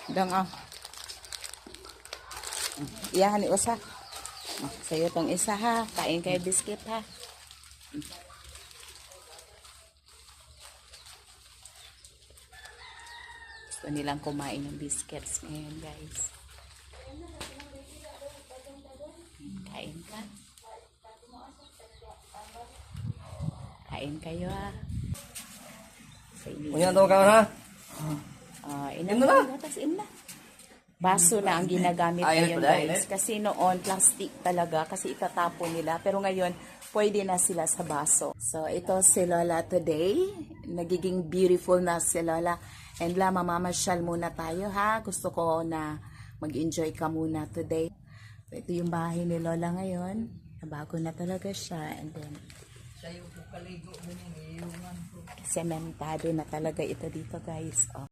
Dang ah. Iyahan ni usa. Sa'yo tong isa ha. Kain kayo biscuit ha. Gusto nilang kumain ng biscuits ngayon guys. Kain ka. Kain kayo ha. Uyan to ka na. Inom na. Inom na. Baso na ang ginagamit ngayon guys. Kasi noon, plastic talaga kasi itatapon nila. Pero ngayon, pwede na sila sa baso. So, ito si Lola today. Nagiging beautiful na si Lola. And la, mamamasyal muna tayo ha. Gusto ko na mag-enjoy ka muna today. So, ito yung bahay ni Lola ngayon. Bago na talaga siya. And then, sementado na talaga ito dito guys. Oh.